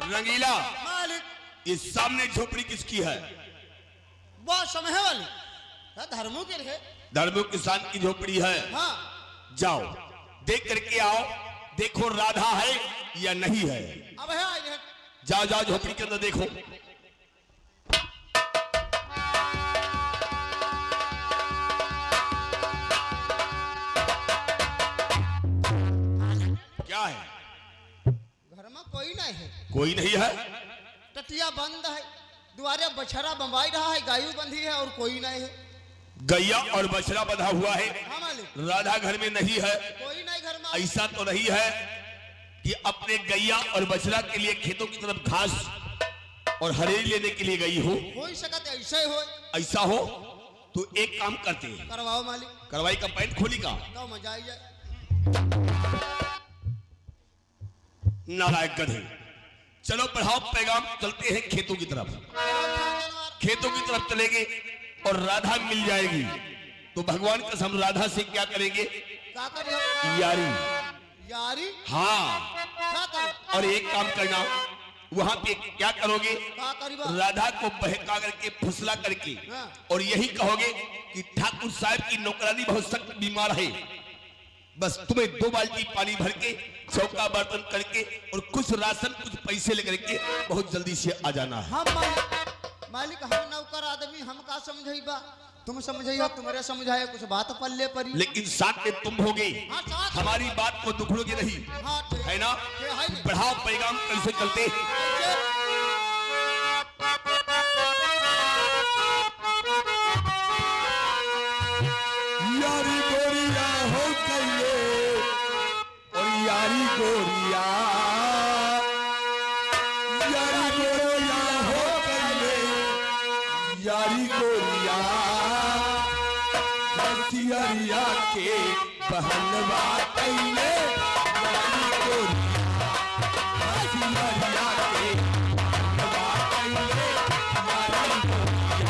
रंगीला मालिक ये सामने झोपड़ी किसकी है? वो समय वाली धर्मों के लिए। धर्मो किसान की झोपड़ी है। हाँ जाओ देख करके आओ, देखो राधा है या नहीं है। अब है आई है। जाओ जाओ झोपड़ी के अंदर देखो। क्या है? घर में कोई नहीं है। कोई नहीं है। टटिया बंद है, द्वारे बछड़ा बंबाई रहा है, गायू बंधी है और कोई नहीं है। गैया और बछड़ा बंधा हुआ है। हाँ मालिक राधा घर में नहीं है। कोई नहीं घर में। ऐसा तो नहीं है कि अपने गैया और बछड़ा के लिए खेतों की तरफ घास और हरेली लेने के लिए गई हो। हो सकत ऐसे हो। ऐसा हो तो एक काम करते हैं, करवाओ मालिक। करवाई का पैंट खोली का। तो मजा आई जाए। नालायक गधे, चलो बढ़ाओ पैगाम, चलते हैं खेतों की तरफ। खेतों की तरफ चलेंगे और राधा मिल जाएगी तो भगवान कसम राधा से क्या करेंगे? क्या करियो? यारी। यारी? हाँ, क्या करो? और एक काम करना, वहां पे क्या करोगे? क्या करीबा? राधा को बहका करके फुसला करके हाँ। और यही कहोगे कि ठाकुर साहब की नौकरानी बहुत सख्त बीमार है, बस तुम्हें 2 बाल्टी पानी भर के चौका बर्तन करके और कुछ राशन कुछ पैसे लेकर के बहुत जल्दी से आ जाना है। हम मालिक हम नौकर आदमी, हम का समझाइबा? तुम समझाइयो, तुम्हारे समझाए कुछ बात पल्ले परी। लेकिन साथ में तुम होगे, हाँ, साथ। हमारी बात को दुखड़ोगे नहीं, हाँ, ठीक। है ना? ठीक है नहीं। बढ़ाओ पैगाम, कैसे चलते? यारी गोरिया हो कइले और यारी गोरिया, यारी गोरिया हो कइले, यारी गोरिया बसियरिया के बहनवा कइले, यारी गोरिया बसियरिया के बहनवा कइले, यारी गोरिया।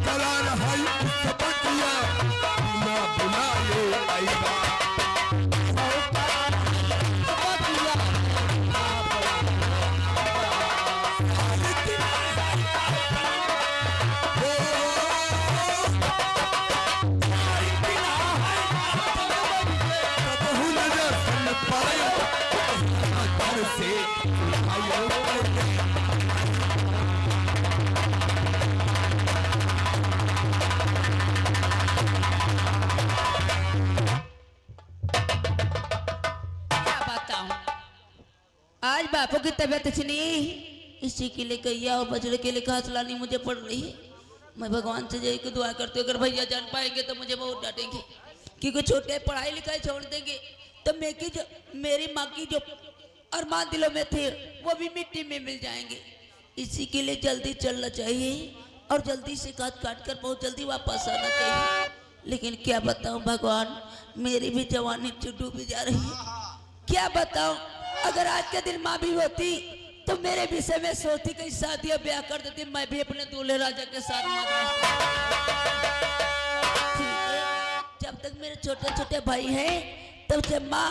करार है सबकिया ना बुलाए आईबा, आज बापू की तबीयत अच्छी नहीं है, इसी के लिए गैया और बछड़े के लिए घास लानी मुझे पड़ रही है। मैं भगवान से यही दुआ करती हूँ, अगर भैया जान पाएंगे तो मुझे बहुत डांटेंगे, क्योंकि छोटे पढ़ाई लिखाई छोड़ देंगे तो मेरी माँ की जो अरमान दिलों में थे वो भी मिट्टी में मिल जाएंगे। इसी के लिए जल्दी चलना चाहिए और जल्दी से काट कर बहुत जल्दी वापस आना चाहिए। लेकिन क्या बताऊँ भगवान, मेरी भी जवानी डूबी जा रही है। क्या बताऊँ, अगर आज के दिन माँ भी होती तो मेरे विषय में सोचती, कहीं शादी ब्याह कर देती, मैं भी अपने दूल्हे राजा के साथ जब तक मेरे छोटे छोटे भाई हैं तब से माँ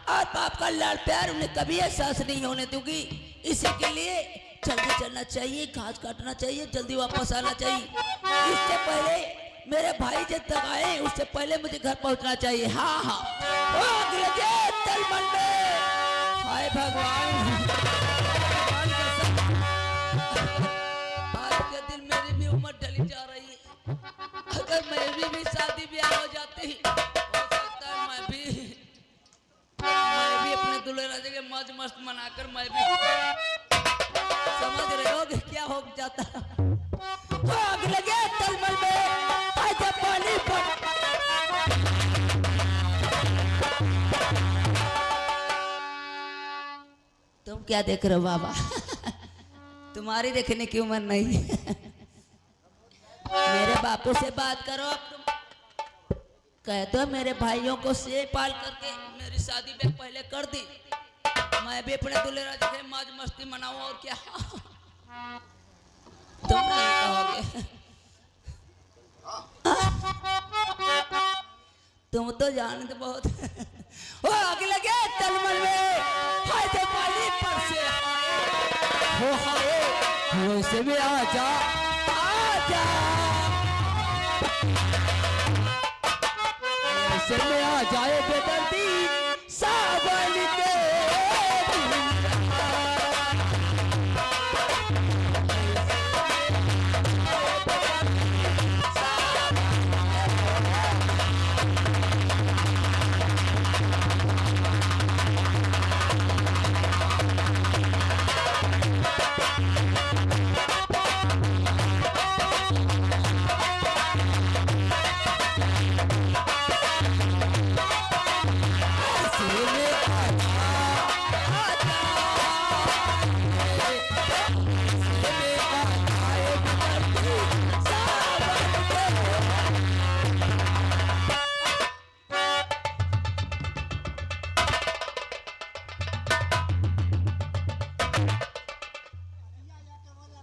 और बाप का लाड़ प्यार उन्हें कभी एहसास नहीं होने दूंगी। इसी के लिए जल्दी चलना चाहिए, घास काटना चाहिए, जल्दी वापस आना चाहिए। इससे पहले मेरे भाई जब तक आए उससे पहले मुझे घर पहुंचना चाहिए। हाँ हाँ, हाय भगवान, आज के दिन मेरी भी उम्र ढली जा रही है। अगर मेरी भी शादी ब्याह हो जाती हो सकता है मैं भी अपने दूल्हे राजा के मौज मस्त मनाकर मैं भी, समझ रहे हो कि क्या हो जाता। आग लगे तलमल में आजा पानी पर। तुम क्या देख रहे हो बाबा? तुम्हारी देखने की उम्र नहीं है। मेरे बापू से बात करो अब। तुम कह दो मेरे भाइयों को से पाल करके मेरी शादी में पहले कर दी, मैं भी अपने दूल्हे राजा के मौज मस्ती मनाऊं। और क्या तुम नहीं कहोगे? तुम तो जानते बहुत वो आग लगे तलमल में हाय तो पानी पर से हो हाय वैसे भी आजा आजा वैसे में आ जाए बेदर्दी सावन के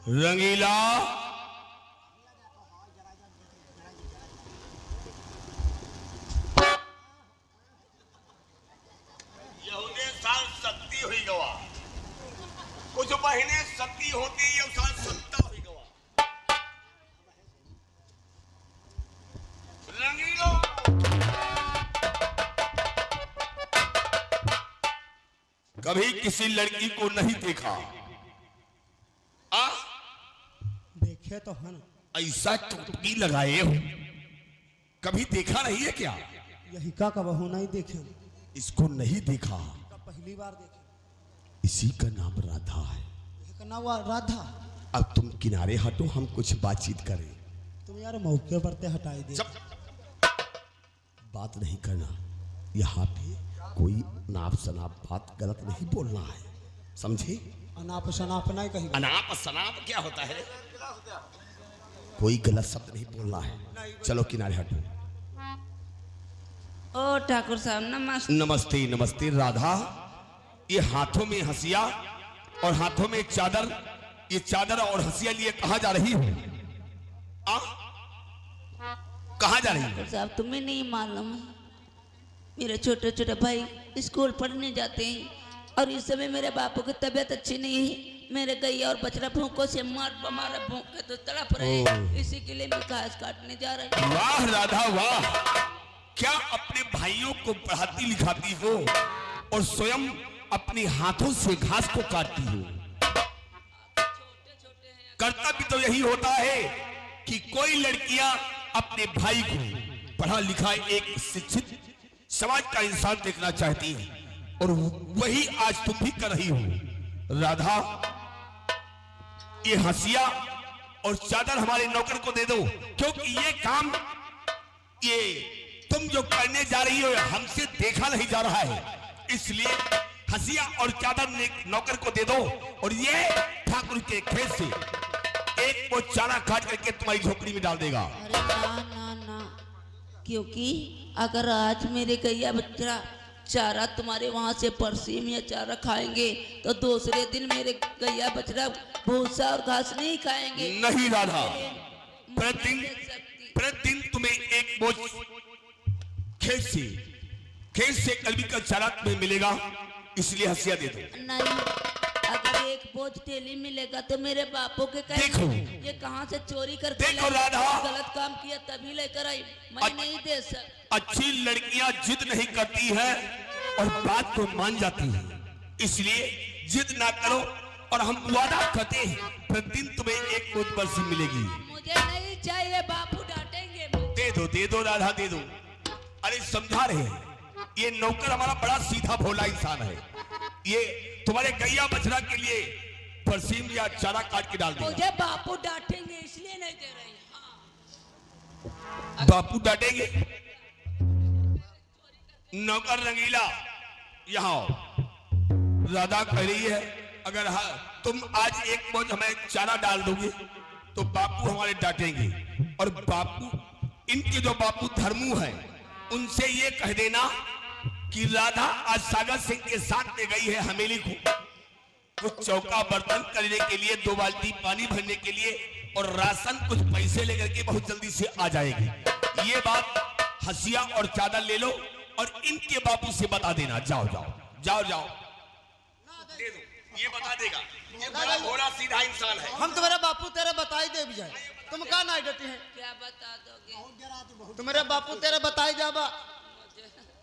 रंगीला यहूदे साल सत्ती हुई गवा कुछ महीने सत्ती होती ये साल सत्ता हुई गवा रंगीला कभी किसी लड़की को नहीं देखा आ देखे तो है ना ऐसा टोपी लगाए हो कभी देखा नहीं है क्या यही का बहू नहीं देखे इसको नहीं देखा पहली बार देखे इसी का नाम राधा है यही का नाम राधा अब तुम किनारे हटो हम कुछ बातचीत करें तुम यार मौके पर ते हटाई दे सब बात नहीं करना यहाँ पे कोई नाप शनाप बात गलत नहीं बोलना है समझे अनाप शनाप नहीं कही अनाप शनाप क्या होता है कोई गलत शब्द नहीं बोलना है चलो किनारे हटो ओ ठाकुर साहब नमस्ते नमस्ते नमस्ते राधा ये हाथों में हंसिया और हाथों में चादर ये चादर और हंसिया लिए कहाँ जा रही हो कहाँ जा रही हो ठाकुर साहब तुम्हें नहीं मालूम है मेरे छोटे छोटे भाई स्कूल पढ़ने जाते हैं और इस समय मेरे बापू की तबीयत अच्छी नहीं है मेरे गैया और बछड़ा भूखों से मारा भूख के तो तड़प रहे इसी के लिए मैं घास काटने जा रही हूँ वाह राधा वाह क्या अपने भाइयों को पढ़ाती लिखाती हो और स्वयं अपने हाथों से घास को काटती हो कर्तव्य तो यही होता है कि कोई लड़कियां अपने भाई को पढ़ा लिखा एक शिक्षित समाज का इंसान देखना चाहती है और वही आज तुम भी कर रही हो राधा ये हंसिया और चादर हमारे नौकर को दे दो क्योंकि ये काम ये तुम जो करने जा रही हो हमसे देखा नहीं जा रहा है इसलिए हंसिया और चादर नौकर को दे दो और ये ठाकुर के खेत से एक वो चारा काट करके तुम्हारी झोपड़ी में डाल देगा अरे ना ना ना क्योंकि अगर आज मेरे गैया बच्चा चारा तुम्हारे वहां से परसीम या चारा खाएंगे तो दूसरे दिन मेरे गैया बछड़ा भूसा और घास नहीं खाएंगे नहीं राधा प्रतिदिन तुम्हें एक बोझ खेत से कलमी का चारा तुम्हें मिलेगा इसलिए हंसिया दे दो नहीं अगर एक बोझ तेली मिलेगा तो मेरे बापू के देखो ये कहाँ से चोरी करके देखो राधा गलत काम किया तभी लेकर आई मैं नहीं दे सकता अच्छी लड़कियां जिद नहीं करती है और बात को मान जाती है इसलिए जिद ना करो और हम वादा करते हैं प्रतिदिन तुम्हें एक बोझ बरसी मिलेगी मुझे नहीं चाहिए बापू डांटेंगे दे दो राधा दे दो अरे समझा रहे हैं ये नौकर हमारा बड़ा सीधा भोला इंसान है ये तुम्हारे गैया बछड़ा के लिए परसीम या चारा काट के डाल देगा मुझे बापू डांटेंगे इसलिए नहीं दे रही बापू डांटेंगे नौकर रंगीला यहाँ राधा कह रही है अगर तुम आज एक बोझ हमें चारा डाल दोगे तो बापू हमारे डांटेंगे और बापू इनके जो बापू धर्मू है उनसे ये कह देना कि राधा आज सागर सिंह के साथ में गई है हमेली को कुछ चौका बर्तन करने के लिए 2 बाल्टी पानी भरने के लिए और राशन कुछ पैसे लेकर के बहुत जल्दी से आ जाएगी ये बात हसिया और चादर ले लो और इनके बापू से बता देना। जाओ जाओ जाओ जाओ, दे दो, ये बता देगा। ये बड़ा भोला सीधा इंसान है। हम तुम्हारे बापू तेरे बताई दे भी जाए, तुम का ना डटी है? क्या बता दोगे? तुम्हारे बापू तेरे बताई जाबा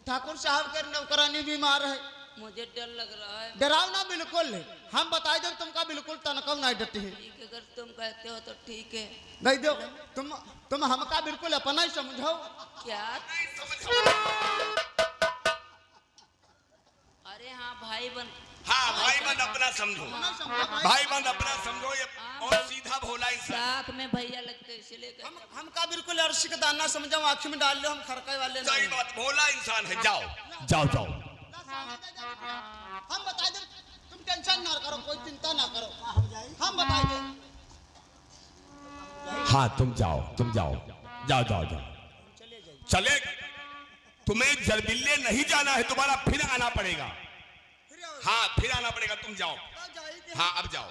ठाकुर साहब के नौकरानी बीमार है। मुझे डर लग रहा है। डराव ना बिल्कुल, हम बताई दे तुमका बिल्कुल तनकम ना डटी है। ठीक है, अगर तुम कहते हो तो ठीक है। नहीं दो, तुम हमका बिल्कुल अपना ही समझो। क्या? अरे हाँ भाई बन, हाँ भाई बंद अपना समझो, भाई बंद अपना समझो। ये और सीधा भोला इंसान। साथ में भैया लगते हैं, इसलिए कहते हैं। हमका बिल्कुल अर्शी का दाना समझो, आँखी में डाल लो, हम खरके वाले सही नहीं। बात, भोला इंसान है। जाओ जाओ जाओ, हम बताई दे, तुम टेंशन ना करो, कोई चिंता ना करो, हम बताई दे। हाँ तुम जाओ, तुम जाओ जाओ जाओ जाओ, चले। तुम्हें जरबिल्ले नहीं जाना है, दोबारा फिर आना पड़ेगा। हाँ फिर आना पड़ेगा, तुम जाओ। हाँ अब जाओ।